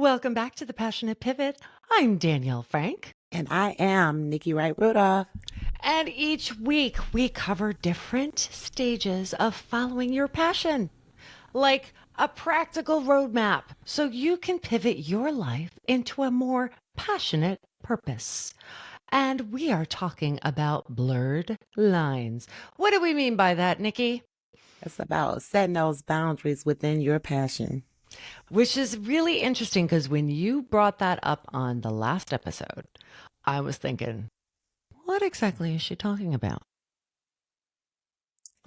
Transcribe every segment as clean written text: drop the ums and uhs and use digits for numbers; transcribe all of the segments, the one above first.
Welcome back to the Passionate Pivot. I'm Danielle Frank. And I am Nikki Wright Rudolph. And each week we cover different stages of following your passion, like a practical roadmap so you can pivot your life into a more passionate purpose. And we are talking about blurred lines. What do we mean by that, Nikki? It's about setting those boundaries within your passion. Which is really interesting because when you brought that up on the last episode, I was thinking, what exactly is she talking about?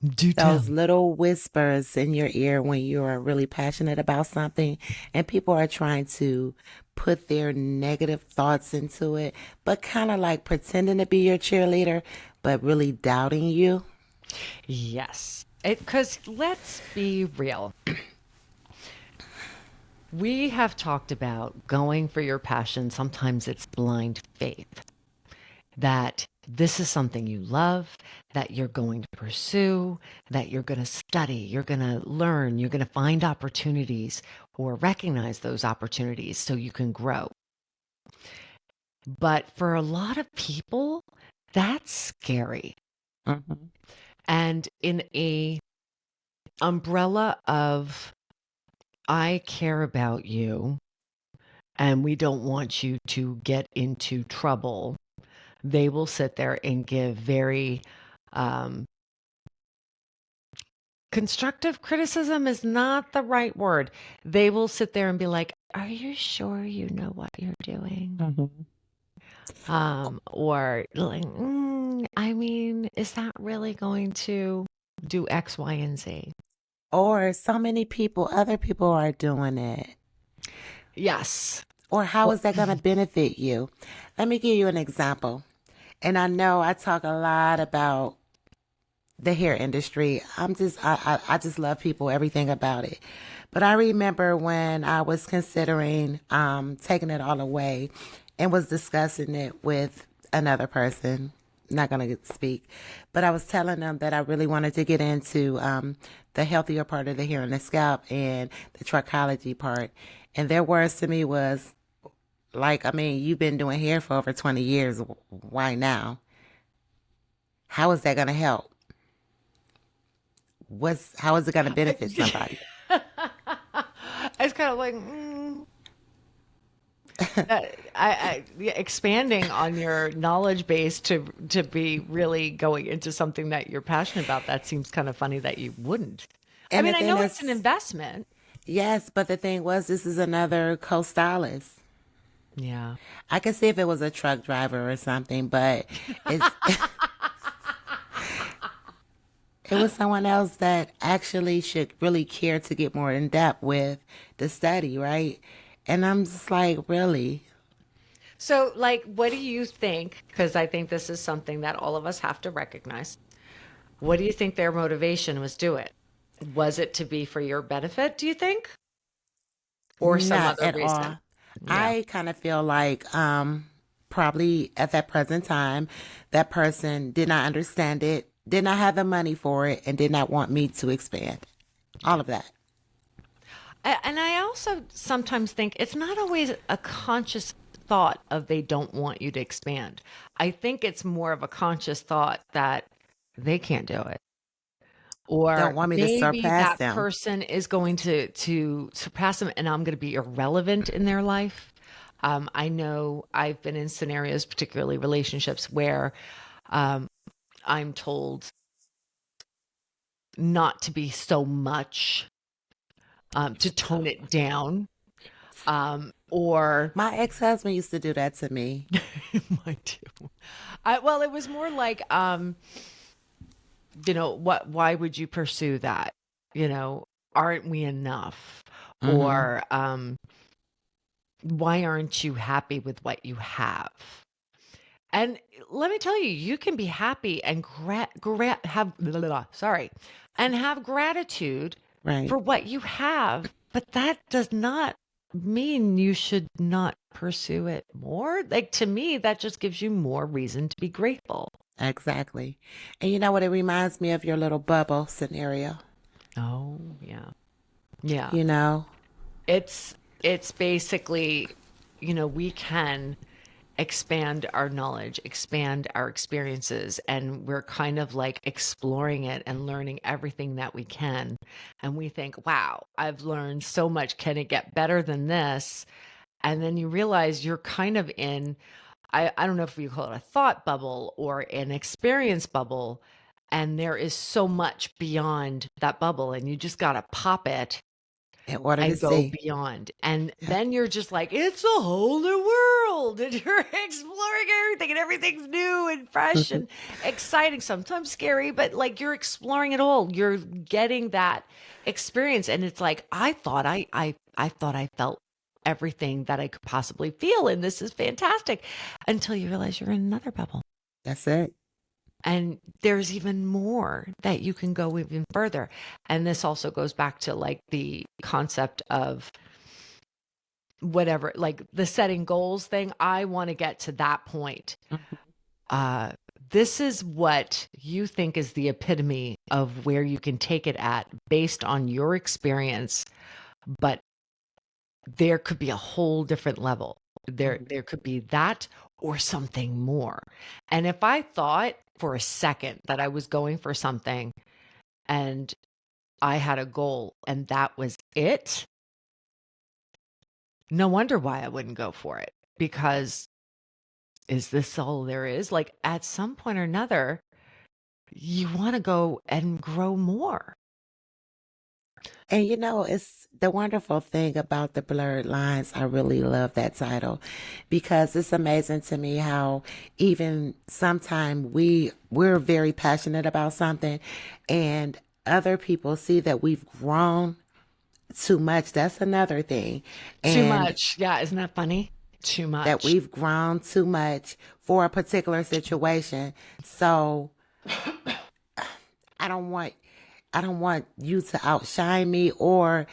Do tell. Those little whispers in your ear when you are really passionate about something and people are trying to put their negative thoughts into it, but kind of like pretending to be your cheerleader, but really doubting you. Yes. Because let's be real. We have talked about going for your passion. Sometimes it's blind faith that this is something you love, that you're going to pursue, that you're going to study, you're going to learn, you're going to find opportunities or recognize those opportunities so you can grow. But for a lot of people, that's scary. Mm-hmm. And in a umbrella of I care about you and we don't want you to get into trouble, they will sit there and give very constructive criticism is not the right word. They will sit there and be like, are you sure you know what you're doing? Mm-hmm. Or like, I mean, is that really going to do X, Y, and Z? Or so many people, other people are doing it. Yes. Or how Well, is that going to benefit you? Let me give you an example. And I know I talk a lot about the hair industry. I just love people, everything about it. But I remember when I was considering taking it all away and was discussing it with another person. Not gonna speak, but I was telling them that I really wanted to get into the healthier part of the hair and the scalp and the trichology part. And their words to me was like, I mean, you've been doing hair for over 20 years. Why now? How is that gonna help? How is it going to benefit somebody? it's kind of like, yeah, expanding on your knowledge base to be really going into something that you're passionate about. That seems kind of funny that you wouldn't. I And the mean, I thing know it's an is, investment. yes, but the thing was, this is another co-stylist. Yeah. I could see if it was a truck driver or something, but it's it was someone else that actually should really care to get more in depth with the study, right? And I'm just like, really? So, like, what do you think? Because I think this is something that all of us have to recognize. What do you think their motivation was to it? Was it to be for your benefit, do you think? Or some Not other at reason? all. Yeah. I kind of feel like probably at that present time, that person did not understand it, did not have the money for it, and did not want me to expand. All of that. And I also sometimes think it's not always a conscious thought of they don't want you to expand. I think it's more of a conscious thought that they can't do it. Don't Or want me to maybe surpass that them. person is going to surpass them and I'm going to be irrelevant in their life. I know I've been in scenarios, particularly relationships, where um, I'm told not to be so much, to tone it down, or My ex-husband used to do that to me. mine too. Well, it was more like, why would you pursue that? Aren't we enough? Mm-hmm. Or why aren't you happy with what you have? And let me tell you, you can be happy and have blah, blah, blah, sorry, and have gratitude Right. for what you have, but that does not mean you should not pursue it more. Like to me, that just gives you more reason to be grateful. Exactly. And you know what? It reminds me of your little bubble scenario. Oh, yeah. Yeah. You know, It's it's basically, we can expand our knowledge, expand our experiences, and we're kind of like exploring it and learning everything that we can. And we think, wow, I've learned so much. Can it get better than this? And then you realize you're kind of in, I don't know if you call it a thought bubble or an experience bubble. And there is so much beyond that bubble, and you just got to pop it in order to and go see. beyond. And Yeah. then you're just like, it's a whole new world. And you're exploring everything, and everything's new and fresh and exciting, sometimes scary, but like you're exploring it all. You're getting that experience. And it's like, I thought I felt everything that I could possibly feel. And this is fantastic, until you realize you're in another bubble. That's it. And there's even more that you can go even further. And this also goes back to like the concept of whatever, like the setting goals thing. I want to get to that point. This is what you think is the epitome of where you can take it at based on your experience, but there could be a whole different level. There could be that or something more. And if I thought for a second that I was going for something and I had a goal and that was it, no wonder why I wouldn't go for it. Because is this all there is? Like at some point or another, you want to go and grow more. And it's the wonderful thing about the blurred lines. I really love that title because it's amazing to me how even sometimes we're very passionate about something and other people see that we've grown too much. That's another thing. Too And much. Yeah. Isn't that funny? Too much. that we've grown too much for a particular situation. So I don't want you to outshine me, or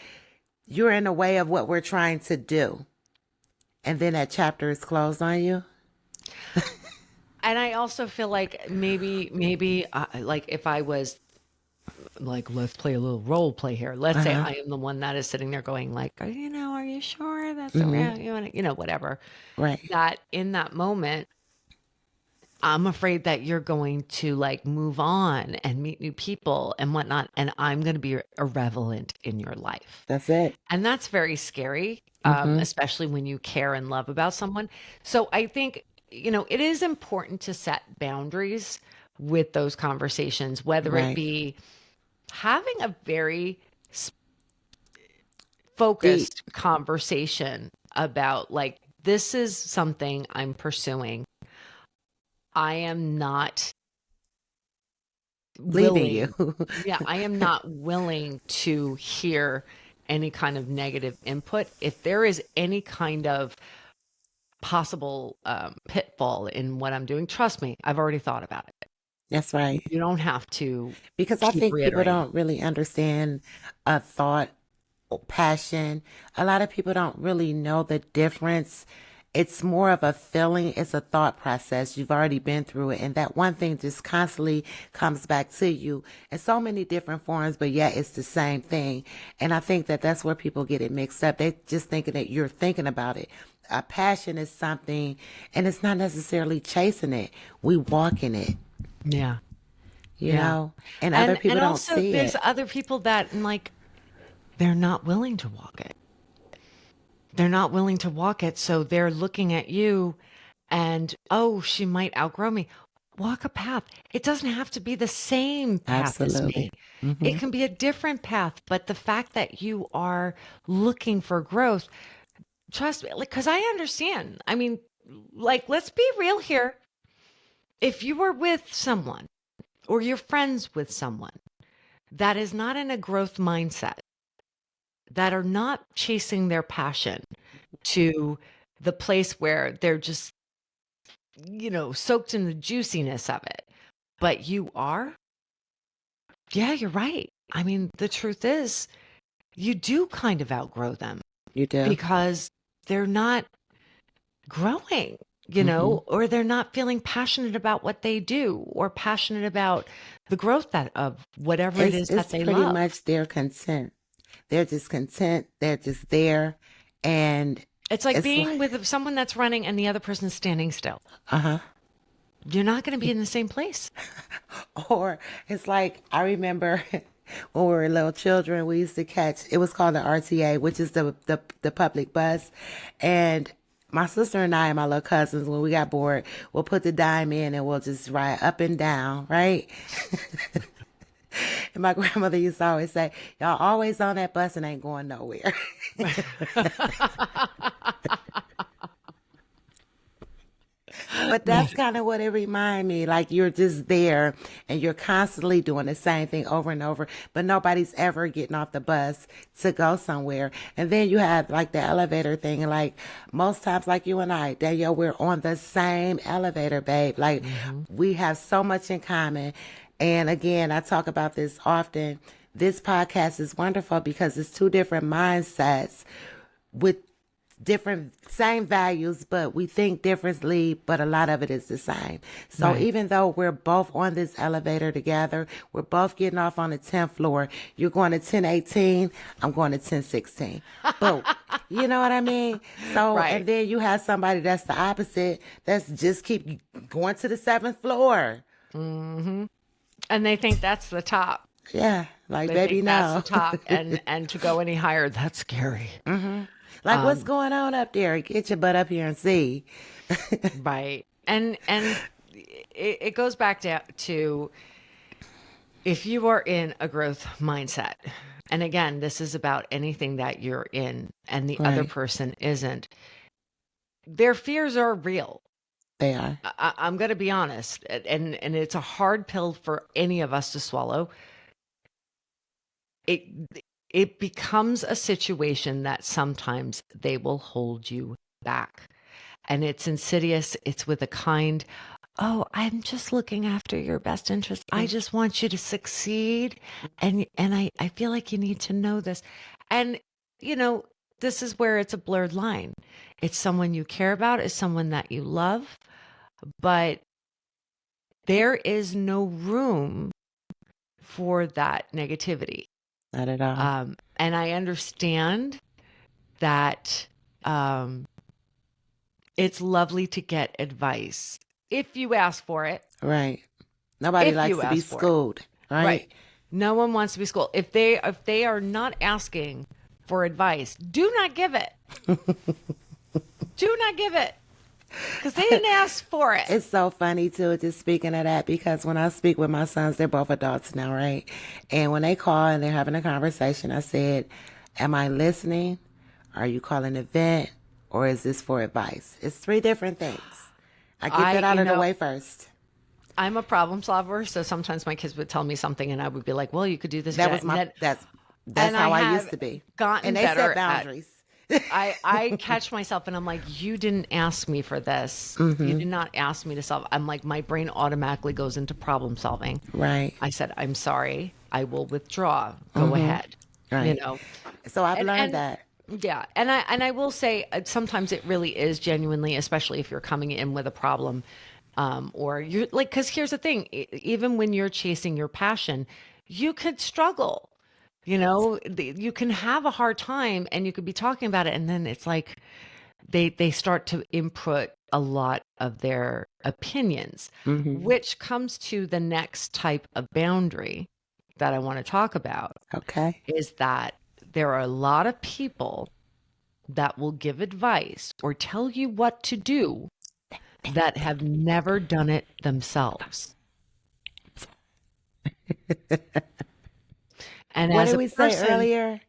you're in the way of what we're trying to do. And then that chapter is closed on you. And I also feel like maybe like if I was like, let's play a little role play here. Let's say I am the one that is sitting there going like, are you sure that's the way you want to, whatever. Right. That in that moment, I'm afraid that you're going to like move on and meet new people and whatnot. And I'm going to be irrelevant in your life. That's it. And that's very scary, especially when you care and love about someone. So I think, it is important to set boundaries with those conversations, whether it Right. be having a very Deep. focused conversation about like, this is something I'm pursuing. I am not Leaving willing. you. Yeah, I am not willing to hear any kind of negative input. If there is any kind of possible pitfall in what I'm doing, trust me, I've already thought about it. That's right. You don't have to Because I keep think people reiterating. don't really understand a thought or passion. A lot of people don't really know the difference. It's more of a feeling. It's a thought process. You've already been through it. And that one thing just constantly comes back to you in so many different forms, but yet it's the same thing. And I think that that's where people get it mixed up. They just thinking that you're thinking about it. A passion is something, and it's not necessarily chasing it. We walk in it, Yeah. you Yeah. know, and other people And don't also see there's it. other people that like they're not willing to walk it. They're not willing to walk it, so they're looking at you and, oh, she might outgrow me. Walk a path. It doesn't have to be the same path as me. Absolutely. It can be a different path, but the fact that you are looking for growth, trust me, like, because I understand. I mean, like, let's be real here. If you are with someone or you're friends with someone that is not in a growth mindset, that are not chasing their passion to the place where they're just, soaked in the juiciness of it, but you are, yeah, you're right. I mean, the truth is, you do kind of outgrow them You do. because they're not growing, Hmm. or they're not feeling passionate about what they do or passionate about the growth that of whatever it is that It's they pretty love. much their consent. They're just content. They're just there, And It's like it's being like, with someone that's running and the other person's standing still. uh-huh. You're not going to be in the same place. Or it's like, I remember when we were little children, we used to catch, it was called the RTA, which is the public bus. And my sister and I and my little cousins, when we got bored, we'll put the dime in and we'll just ride up and down, right? And my grandmother used to always say, y'all always on that bus and ain't going nowhere. But that's kind of what it remind me. Like you're just there and you're constantly doing the same thing over and over, but nobody's ever getting off the bus to go somewhere. And then you have like the elevator thing. And like most times, like you and I, Danielle, we're on the same elevator, babe. Like we have so much in common. And again, I talk about this often. This podcast is wonderful because it's two different mindsets with different same values, but we think differently, but a lot of it is the same. So Right. even though we're both on this elevator together, we're both getting off on the 10th floor. You're going to 1018, I'm going to 1016. But you know what I mean? So Right. and then you have somebody that's the opposite, that's just keep going to the 7th floor. And they think that's the top. Yeah, like They baby, think no. that's the top. And to go any higher, that's scary. Like what's going on up there? Get your butt up here and see. Right. And it goes back to if you are in a growth mindset, and again, this is about anything that you're in and the other Right. person isn't, their fears are real. They are. I'm going to be honest, and it's a hard pill for any of us to swallow. It it becomes a situation that sometimes they will hold you back. And it's insidious. It's with a kind, oh, I'm just looking after your best interest. I just want you to succeed. And I feel like you need to know this. And, you know, this is where it's a blurred line. It's someone you care about, it's someone that you love, but there is no room for that negativity. Not at all. And I understand that it's lovely to get advice if you ask for it. Right. Nobody If likes you to be ask for it. schooled, right? No one wants to be schooled. If they are not asking for advice, do not give it. Do not give it. Because they didn't ask for it. It's so funny too, just speaking of that, because when I speak with my sons, they're both adults now, right? And when they call and they're having a conversation, I said, am I listening? Are you calling a vent? Or is this for advice? It's three different things. I get that out of the way first. I'm a problem solver, so sometimes my kids would tell me something and I would be like, well, you could do this. That was my, that's how I used to be. Gotten And they better set boundaries. I catch myself and I'm like, you didn't ask me for this. You did not ask me to solve. I'm like, my brain automatically goes into problem solving. Right. I said, I'm sorry. I will withdraw. Go ahead. Right. You know. So I've learned that. Yeah. And I will say sometimes it really is genuinely, especially if you're coming in with a problem, or you're like, because here's the thing, even when you're chasing your passion, you could struggle. You know, you can have a hard time and you could be talking about it. And then it's like they start to input a lot of their opinions, which comes to the next type of boundary that I want to talk about. Okay. Is that there are a lot of people that will give advice or tell you what to do that have never done it themselves. And What as did a we say person, earlier?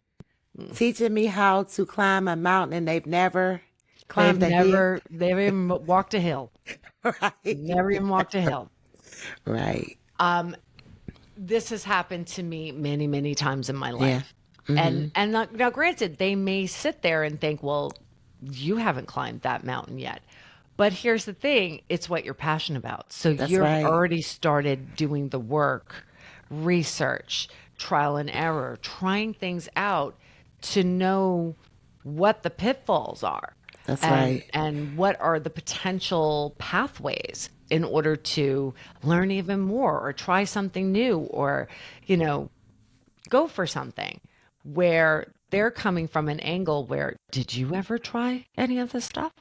Teaching me how to climb a mountain and they've never climbed a hill. they've even walked a hill. Right. Never even walked a hill. Right. This has happened to me many, many times in my life. And now granted, they may sit there and think, well, you haven't climbed that mountain yet. But here's the thing, it's what you're passionate about. So you've right. already started doing the work, research, trial and error, trying things out to know what the pitfalls are. That's right. And what are the potential pathways in order to learn even more or try something new or, you know, go for something where they're coming from an angle where, did you ever try any of this stuff?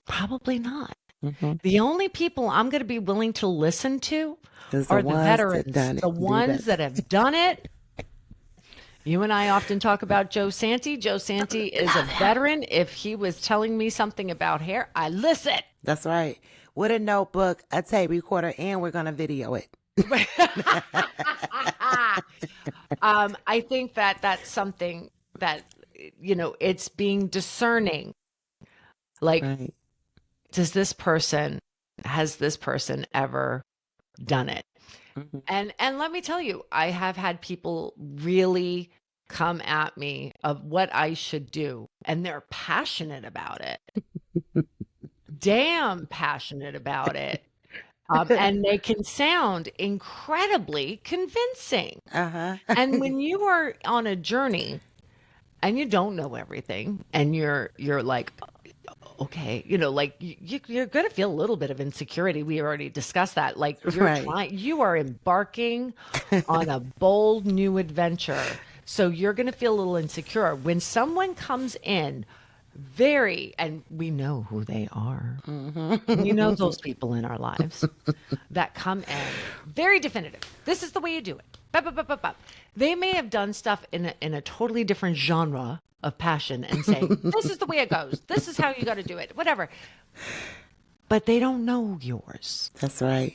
Probably not. Mm-hmm. The only people I'm going to be willing to listen to Is the are the ones that veterans, done it. the Do ones that. that have done it. You and I often talk about Joe Santi. Joe Santi is a veteran. If he was telling me something about hair, I listen. That's right. With a notebook, a tape recorder, and we're gonna video it. I think that that's something that, it's being discerning. Like, Right. has this person ever done it? Mm-hmm. And let me tell you, I have had people really come at me of what I should do, and they're passionate about it. Damn passionate about it. And they can sound incredibly convincing. Uh-huh. And when you are on a journey and you don't know everything, and you're like, okay, like you're going to feel a little bit of insecurity. We already discussed that. Like, Right. you are embarking on a bold new adventure. So you're going to feel a little insecure when someone comes in and we know who they are. We know those people in our lives that come in very definitive. This is the way you do it. Bop, bop, bop, bop, bop. They may have done stuff in a totally different genre of passion and saying, this is the way it goes. This is how you got to do it, whatever. But they don't know yours. That's right.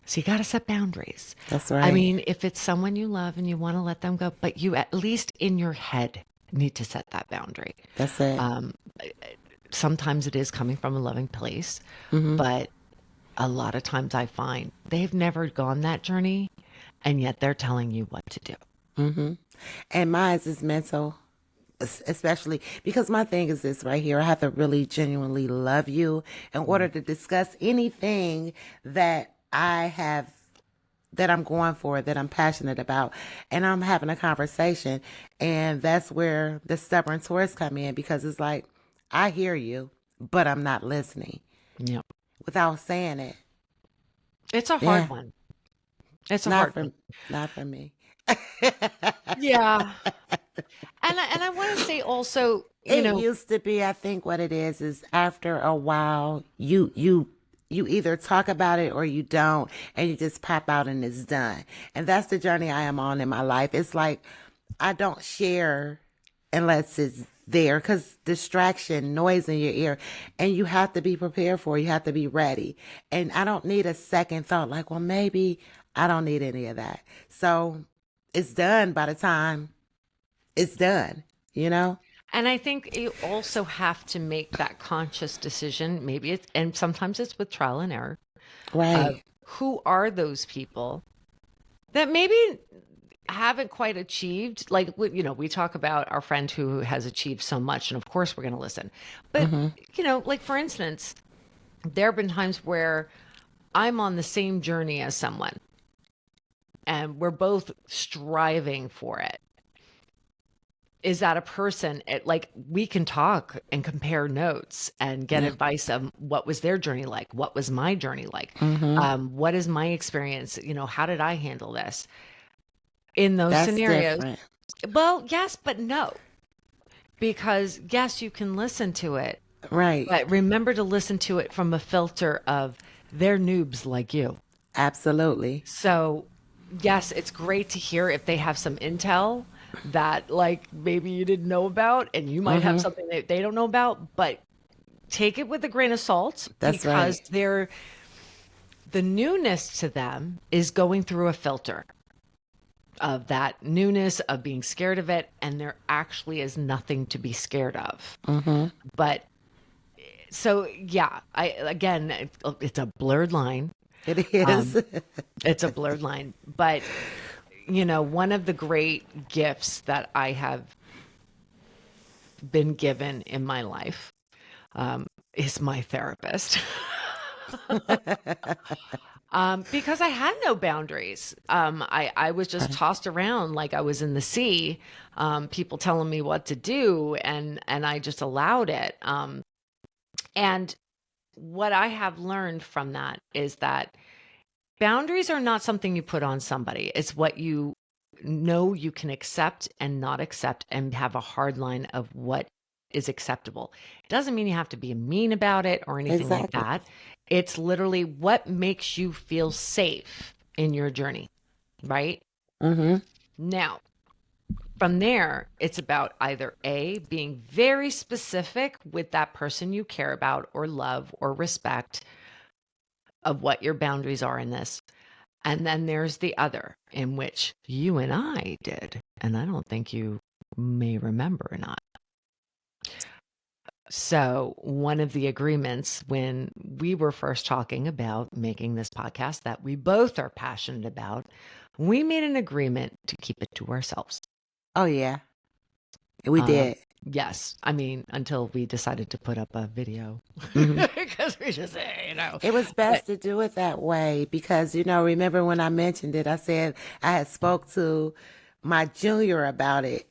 So you got to set boundaries. That's right. I mean, if it's someone you love and you want to let them go, but you at least in your head need to set that boundary. That's it. Sometimes it is coming from a loving place, Mm-hmm. but a lot of times I find they've never gone that journey, and yet they're telling you what to do. Mm-hmm. And mine is mental, especially because my thing is this right here. I have to really genuinely love you in order to discuss anything that that I'm going for, that I'm passionate about, and I'm having a conversation. And that's where the stubborn Taurus come in, because it's like, I hear you, but I'm not listening Yep. without saying it. It's a Yeah. hard one. It's a Not hard for one. not for me. Yeah. And I want to say also, It used to be, I think what it is after a while, you either talk about it or you don't, and you just pop out and it's done. And that's the journey I am on in my life. It's like I don't share unless it's there, because distraction, noise in your ear, and you have to be prepared for it. You have to be ready. And I don't need a second thought like, well, maybe I don't need any of that. So it's done by the time it's done, you know? And I think you also have to make that conscious decision. Maybe and sometimes it's with trial and error. Right. Who are those people that maybe haven't quite achieved? Like, we talk about our friend who has achieved so much, and of course we're going to listen. But, like, for instance, there have been times where I'm on the same journey as someone, and we're both striving for it. Is that a person, like, we can talk and compare notes and get advice of what was their journey like? What was my journey like? What is my experience? How did I handle this? In those That's scenarios, different. well, yes, but no. Because yes, you can listen to it, Right. but remember to listen to it from a filter of they're noobs like you. Absolutely. So yes, it's great to hear if they have some intel that, like, maybe you didn't know about, and you might have something that they don't know about, but take it with a grain of salt. That's because right. the newness to them is going through a filter of that newness, of being scared of it, and there actually is nothing to be scared of. But so yeah, it's a blurred line. It is. It's a blurred line, but one of the great gifts that I have been given in my life is my therapist. Because I had no boundaries. I was just tossed around like I was in the sea, people telling me what to do, and I just allowed it. And what I have learned from that is that boundaries are not something you put on somebody. It's what you know you can accept and not accept and have a hard line of what is acceptable. It doesn't mean you have to be mean about it or anything like Exactly. that. It's literally what makes you feel safe in your journey, right? Mm-hmm. Now, from there, it's about either A, being very specific with that person you care about or love or respect of what your boundaries are in this. And then there's the other, in which you and I did, and I don't think you may remember or not. So, one of the agreements when we were first talking about making this podcast that we both are passionate about, we made an agreement to keep it to ourselves. Oh, yeah. We Um, did. yes. I mean, until we decided to put up a video Mm-hmm. because we just, It was but best to do it that way because, remember when I mentioned it, I said I had spoke to my junior about it,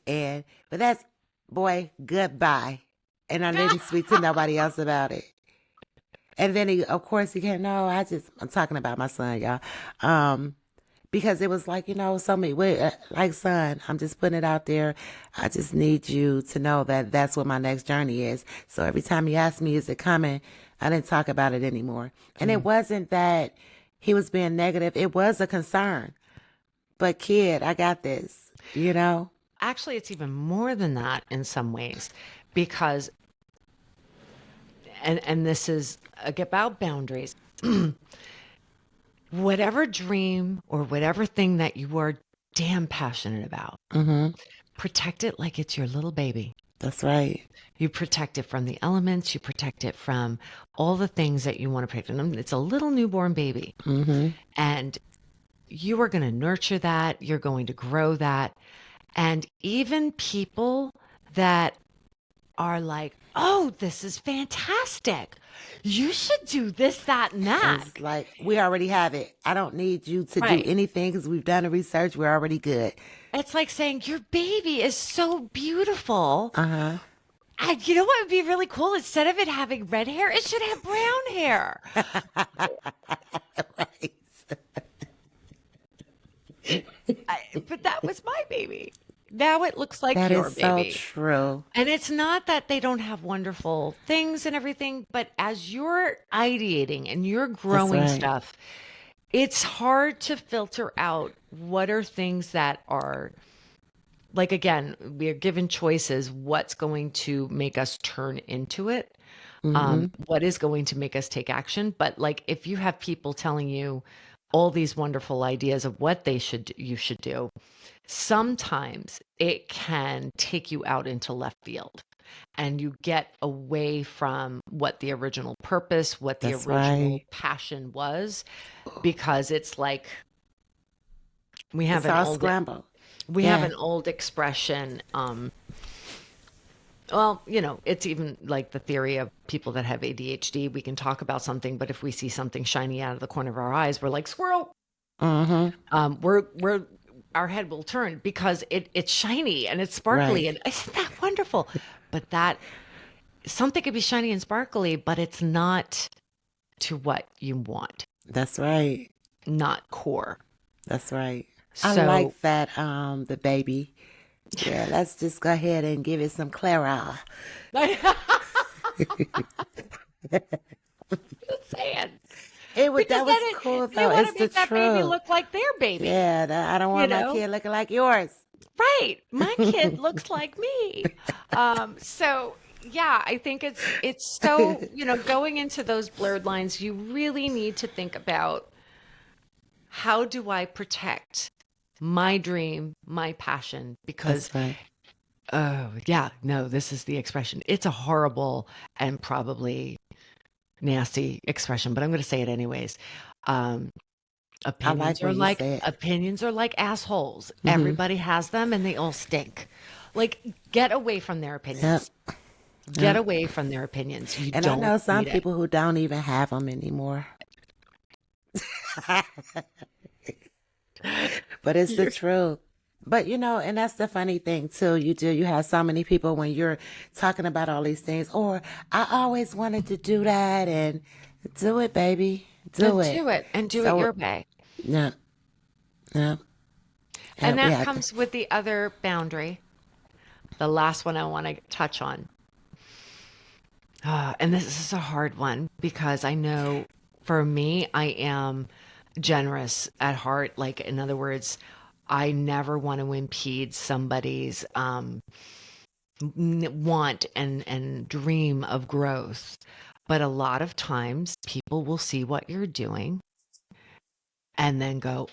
but that's, boy, goodbye. And I didn't speak to nobody else about it. And then of course he can't, no, I'm talking about my son, y'all. Because it was like, so many, like, son, I'm just putting it out there. I just need you to know that that's what my next journey is. So every time he asked me, is it coming? I didn't talk about it anymore. And it wasn't that he was being negative. It was a concern. But kid, I got this, actually, it's even more than that in some ways because, and this is about boundaries. Whatever dream or whatever thing that you are damn passionate about, Mm-hmm. protect it like it's your little baby. That's right. You protect it from the elements. You protect it from all the things that you want to protect. And it's a little newborn baby. Mm-hmm. And you are going to nurture that. You're going to grow that. And even people that are like, oh, this is fantastic. You should do this, that, and that. It's like, we already have it. I don't need you to do Right. anything because we've done the research. We're already good. It's like saying, your baby is so beautiful. Uh-huh. And you know what would be really cool? Instead of it having red hair, it should have brown hair. Right. But that was my baby. Now it looks like That your is so baby. true. And it's not that they don't have wonderful things and everything, but as you're ideating and you're growing right. stuff, it's hard to filter out what are things that are, like, again, we are given choices. What's going to make us turn into it? What is going to make us take action? But like, if you have people telling you all these wonderful ideas of what you should do, sometimes it can take you out into left field and you get away from what the original purpose, what the That's original right. passion was, because it's like we have It's an all old scrambled. we have Yeah. an old expression. Well, it's even like the theory of people that have ADHD. We can talk about something, but if we see something shiny out of the corner of our eyes, we're like, squirrel. Mm-hmm. We're our head will turn because it's shiny and it's sparkly, Right. and isn't that wonderful? But that something could be shiny and sparkly, but it's not to what you want, That's right. not core. That's right. I So like that, the baby. Yeah, let's just go ahead and give it some Clara. just saying, That because was then cool they though. want It's to the make that baby truth. look like their baby. Yeah, I don't want my know? kid looking like yours. Right. My kid looks like me. So yeah, I think it's so, going into those blurred lines, you really need to think about, how do I protect my dream, my passion? Because, That's right. oh yeah, no, this is the expression. It's a horrible and probably nasty expression, but I'm going to say it anyways. Um, I like when you say it. Opinions are like assholes. Mm-hmm. Everybody has them and they all stink. Like, get away from their Yep. opinions. Get away from their opinions. You And I don't know some need it. people who don't even have them anymore. But it's the truth. But and that's the funny thing too. You have so many people when you're talking about all these things, or I always wanted to do that, and do it, baby. Do And it. do it and do it So, your way. yeah. Yeah. And we that had to, comes with the other boundary. The last one I want to touch on. And this is a hard one because I know for me, I am generous at heart. Like, in other words, I never want to impede somebody's want and dream of growth. But a lot of times people will see what you're doing and then go,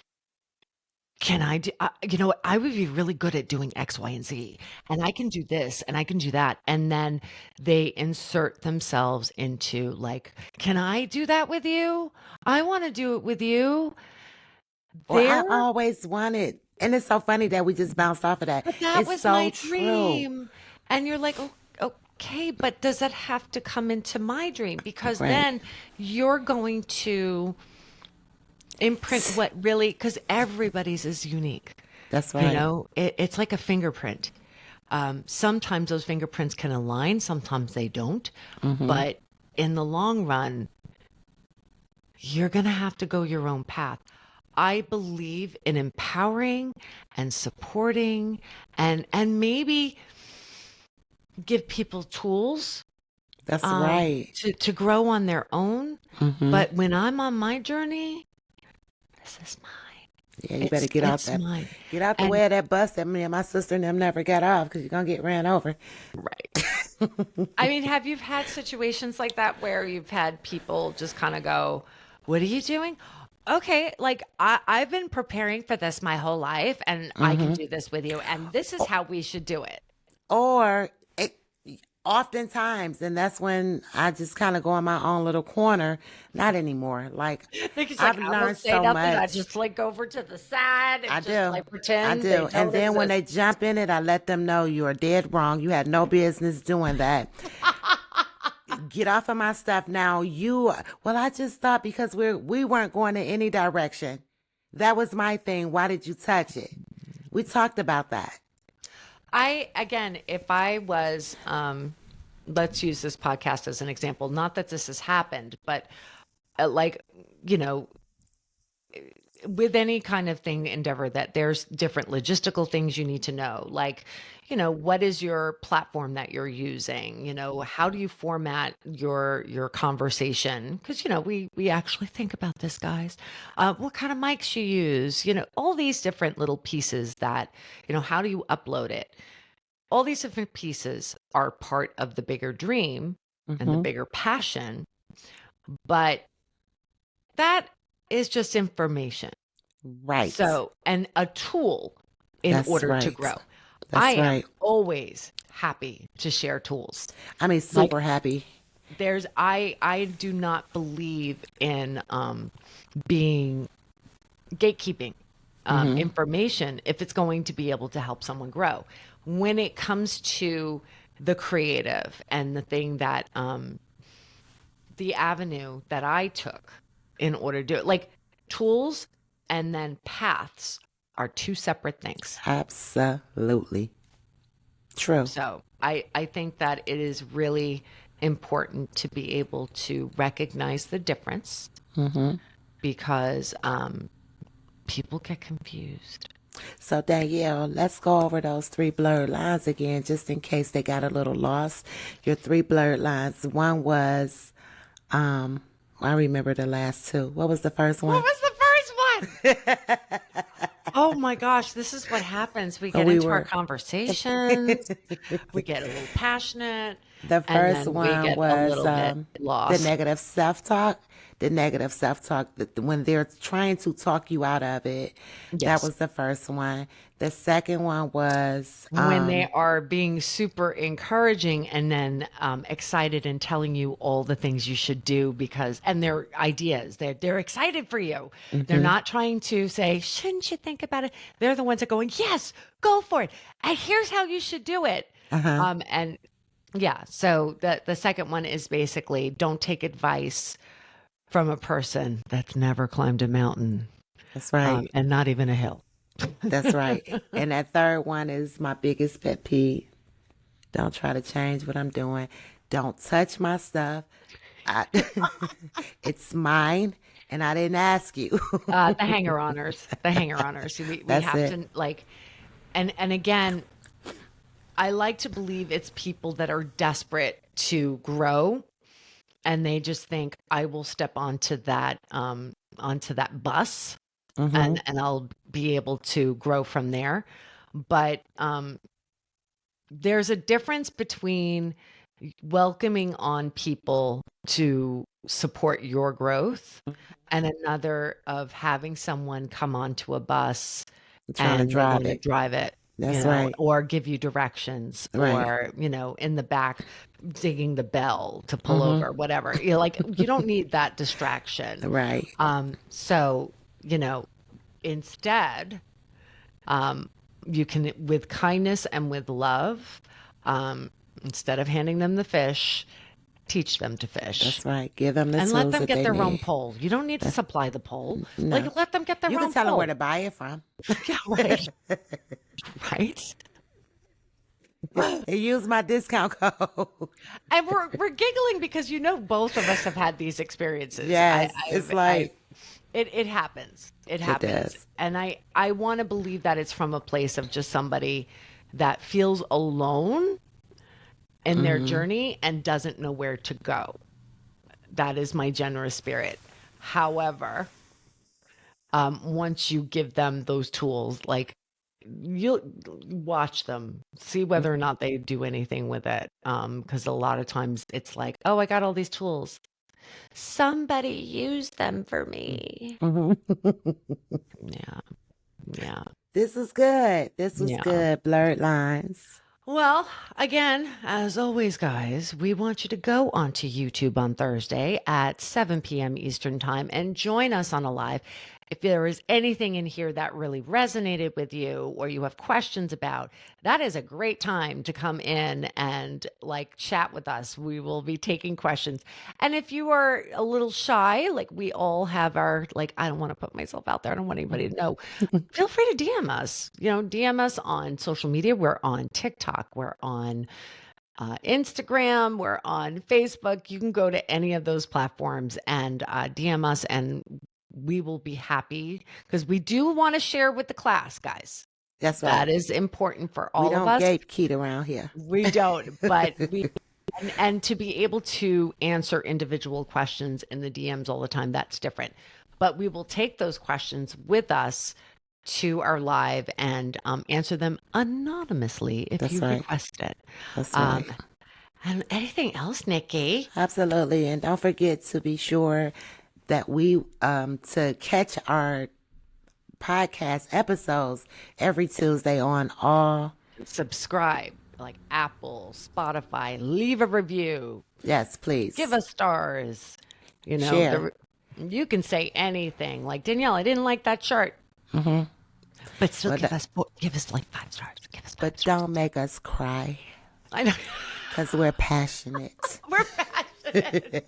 can I do, you know, what, I would be really good at doing X, Y, and Z, and I can do this and I can do that. And then they insert themselves into like, can I do that with you? I want to do it with you. or I There, always wanted, and it's so funny that we just bounced off of that. but that It's was so my true. dream. And you're like, oh, okay, but does that have to come into my dream? Because Right. then you're going to imprint what really, because everybody's is unique. That's You right. know, it's like a fingerprint. Sometimes those fingerprints can align, sometimes they don't. Mm-hmm. But in the long run, you're going to have to go your own path. I believe in empowering and supporting and maybe give people tools That's right. to grow on their own. Mm-hmm. But when I'm on my journey, this is mine. Yeah, you better get out It's that, mine. get out the And way of that bus that me and my sister and them never got off because you're gonna get ran over. right. I mean, have you had situations like that where you've had people just kind of go, what are you doing? Okay, like I've been preparing for this my whole life and I can Mm-hmm. do this with you and this is how we should do it. Or it, oftentimes, and that's when I just kind of go in my own little corner. Not anymore. Like Like it's I've like I won't learned say so nothing. I much. just like go over to the side I and just do. like I pretend they do. And don't then when they exist. jump in it, I let them know you are dead wrong. You had no business doing that. Get off of my stuff now. Well, I just thought because we weren't going in any direction. That was my thing. Why did you touch it? We talked about that. Again, if I was, let's use this podcast as an example. Not that this has happened, but like, you know, with any kind of thing endeavor that there's different logistical things you need to know, like, you know, what is your platform that you're using, you know, how do you format your conversation, because you know we actually think about this, guys. What kind of mics you use, you know, all these different little pieces that, you know, how do you upload it, all these different pieces are part of the bigger dream and the Mm-hmm. bigger passion, but that is just information. Right. So, and a tool in That's order to right. grow. I That's am right. always happy to share tools. I mean, Like super happy. I do not believe in being gatekeeping Mm-hmm. information if it's going to be able to help someone grow. When it comes to the creative and the thing that the avenue that I took in order to do it, like tools and then paths are two separate things. Absolutely. True. So I think that it is really important to be able to recognize the difference Mm-hmm. because people get confused. So, Danielle, let's go over those three blurred lines again, just in case they got a little lost. Your three blurred lines. One was, I remember the last two. What was the first What one? was the first one? Oh my gosh, this is what happens. We get We into our were. conversations, we get a little passionate, The and first then we one get a was little bit the lost. negative self-talk. The negative self-talk, when they're trying to talk you out of it, that Yes. was the first one. The second one was, When they are being super encouraging and then excited and telling you all the things you should do because and their ideas, they're excited for you. They're mhm, not trying to say, shouldn't you think about it? They're the ones that are going, yes, go for it. And here's how you should do it. uh-huh, And yeah, so the second one is basically don't take advice from a person that's never climbed a mountain that's right. and not even a hill. That's right. And that third one is my biggest pet peeve. Don't try to change what I'm doing. Don't touch my stuff. I, it's mine And I didn't ask you. The hanger oners, the hanger oners. We That's have it. to like, and again, I like to believe it's people that are desperate to grow, and they just think I will step onto that bus, Mm-hmm. and I'll be able to grow from there. But there's a difference between welcoming on people to support your growth and another of having someone come onto a bus Trying to and they drive want to it. drive it, That's right. or give you directions, Right. or, in the back digging the bell to pull Mm-hmm. over, whatever. You're like, you don't need that distraction. Right. So, instead, um, you can, with kindness and with love, instead of handing them the fish, teach them to fish That's right. Give them the and let tools them that get they their own need. pole. You don't need to supply the pole. No. Like, let them get their You can own tell them where pole. to buy it from. Yeah, right. Right. And use my discount code. And we're giggling because both of us have had these experiences. Yes. It's like, It happens. It it happens. does. And I want to believe that it's from a place of just somebody that feels alone in their journey and doesn't know where to go. That is my generous spirit. However, once you give them those tools, like, you'll watch them, see whether or not they do anything with it. Because a lot of times it's like, oh, I got all these tools. Somebody use them for me. Yeah. Yeah. This was good. This was Yeah. good. Blurred lines. Well, again, as always, guys, we want you to go onto YouTube on Thursday at 7 p.m. Eastern Time and join us on a live. If there is anything in here that really resonated with you or you have questions about, that is a great time to come in and like chat with us. We will be taking questions. And if you are a little shy, like we all have our, like, I don't want to put myself out there, I don't want anybody to know, feel free to DM us. DM us on social media. We're on TikTok, we're on Instagram, we're on Facebook. You can go to any of those platforms and DM us, and we will be happy because we do want to share with the class, guys. That's right. That is important for We all of don't us. gatekeep around here. We don't, but and to be able to answer individual questions in the DMs all the time, that's different. But we will take those questions with us to our live and answer them anonymously if That's you right. request it. That's right. And anything else, Nikki? Absolutely. And don't forget to be sure that we to catch our podcast episodes every Tuesday on all. Subscribe, like Apple, Spotify, leave a review, Yes, please. give us stars. Share. You can say anything. Like, Danielle, I didn't like that shirt. But still give us like 5 stars. Give us 5 But stars. don't make us cry I know. because we're passionate. We're passionate.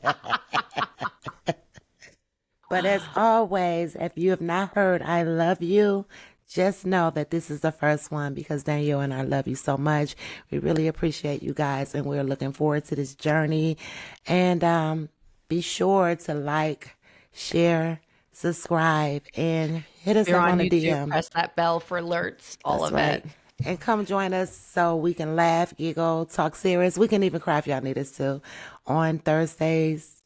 But as always, if you have not heard I love you, just know that this is the first one because Danielle and I love you so much. We really appreciate you guys and we're looking forward to this journey. And be sure to like, share, subscribe, and hit us If you're up on on the YouTube, DM. press that bell for alerts, all That's of right. it. And come join us so we can laugh, giggle, talk serious. We can even cry if y'all need us to on Thursdays,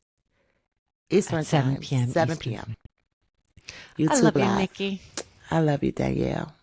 Eastern At 7 time, p.m. 7 Eastern. p.m. I YouTube love you, Live. Nikki. I love you, Danielle.